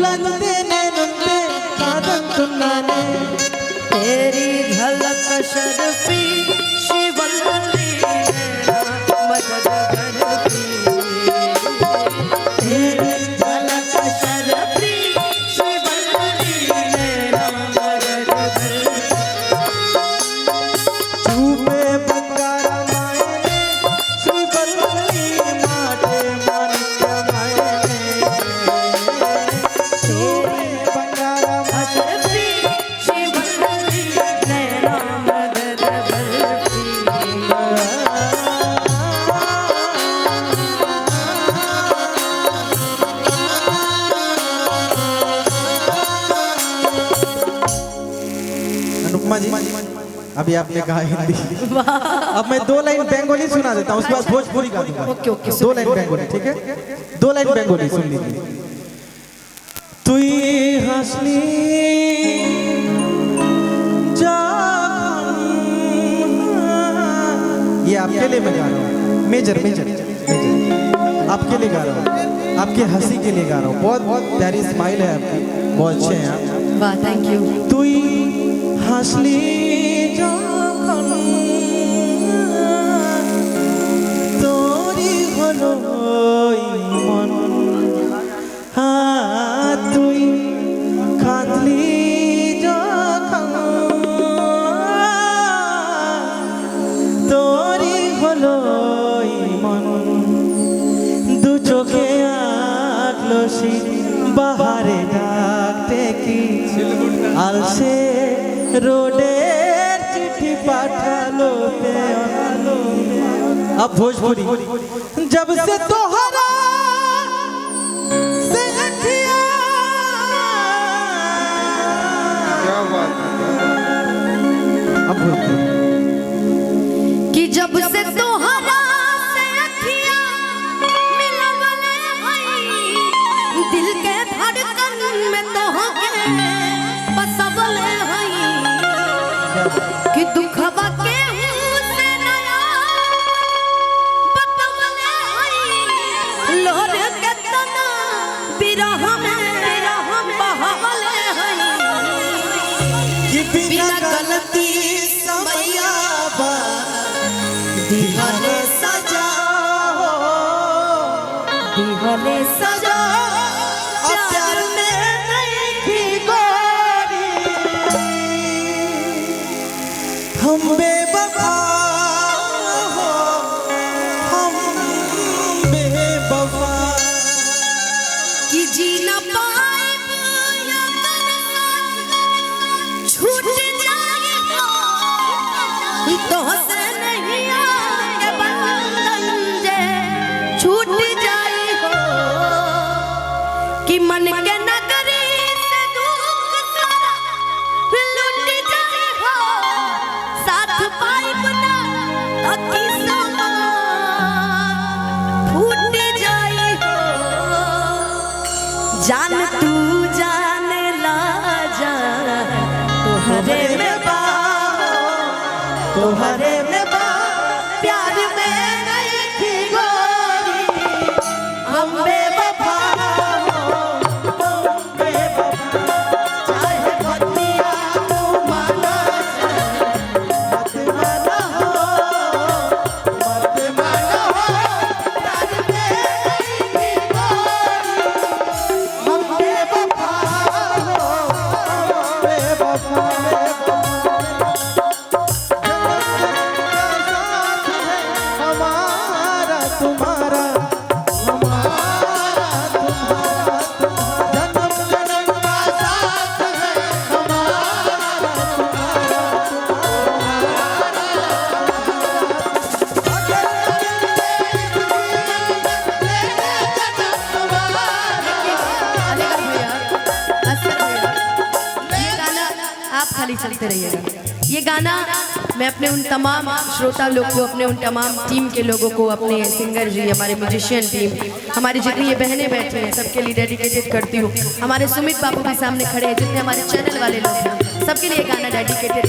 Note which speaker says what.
Speaker 1: लगते नैनुंदे कादन तुन्नाने
Speaker 2: तेरी झलक शर्फी शिवल्ली मदद करती तेरी झलक शर्फी शिवल्ली मदद करती
Speaker 1: चूपे बंगारा मायने श्रीवल्ली माटे मानिक्य मायने चूपे बंगारा
Speaker 2: शर्फी शिवल्ली नैना मदद करती
Speaker 1: अनुपमा जी अभी आपने कहा हिंदी, अब मैं 2 लाइन बंगाली सुना देता हूँ, उसके बाद भोजपुरी गा दूंगा।
Speaker 2: ओके, ओके,
Speaker 1: 2 लाइन बंगाली, ठीक है? 2 लाइन बंगाली सुन लीजिए। तुई हंसली ये आपके लिए मैं गा रहा हूँ, मेजर मेजर मेजर आपके लिए गा रहा हूँ, आपकी हंसी के लिए गा रहा हूँ। बहुत बहुत प्यारी स्माइल है आपकी, बहुत अच्छे हैं आप।
Speaker 2: वाह, थैंक यू।
Speaker 1: तुई हंसली যখন তোরি হলো মন তুই কাঁদলি যখন তোরি হলো মন দু চোখে আঁকলো শীত বাহারে ডাকতে কি আলসে रोडे चिट्ठी पाठालो पे अब भोजपुरी जब से तोहरा से अखिया क्या बात है अब भोजपुरी
Speaker 2: कि जब से तोहरा से अखिया मिलवले हई दिल के धड़कन में तोहके बसवले हई कि दुखवा के से नया बतवले हई लोर के तना बिरह में बहवले हई
Speaker 1: कि बिना गलती समैया बा दीवाने सजा हो
Speaker 2: दीवाने सजा
Speaker 1: प्यार में नहीं थी गोरी हम बेवफा हो हम बेवफा
Speaker 2: कि जी न पाए छूट जाए तो से नहीं आगे बंधन जे छूट जाए हो कि मन के नगरी से दुख सारा लुट जाए हो साथ पाई बना अकी समा फूट जाए हो जान तू जान ला जा तोहरे में
Speaker 1: तोहरे में बा
Speaker 2: प्यार में नहीं थी गोरी हम बेवफा
Speaker 1: हम बेवफा
Speaker 2: चाहे बतिया तू माना
Speaker 1: मत माना हो मत माना हो
Speaker 2: प्यार में नहीं थी गोरी
Speaker 1: हम बेवफा हो बेवफा हमारा तुम्हारा हमारा तुम्हारा जन्म जन्म का साथ है हमारा
Speaker 2: आप खाली चलते रहिएगा। ये गाना मैं अपने उन तमाम श्रोता लोग को, अपने उन तमाम टीम के लोगों को, अपने सिंगर जी, हमारे म्यूजिशियन टीम, हमारी जितनी ये बहनें बैठी हैं, सबके लिए डेडिकेटेड करती हूँ। हमारे सुमित बाबू के सामने खड़े हैं, जितने हमारे चैनल वाले लोग हैं, सबके लिए गाना डेडिकेटेड।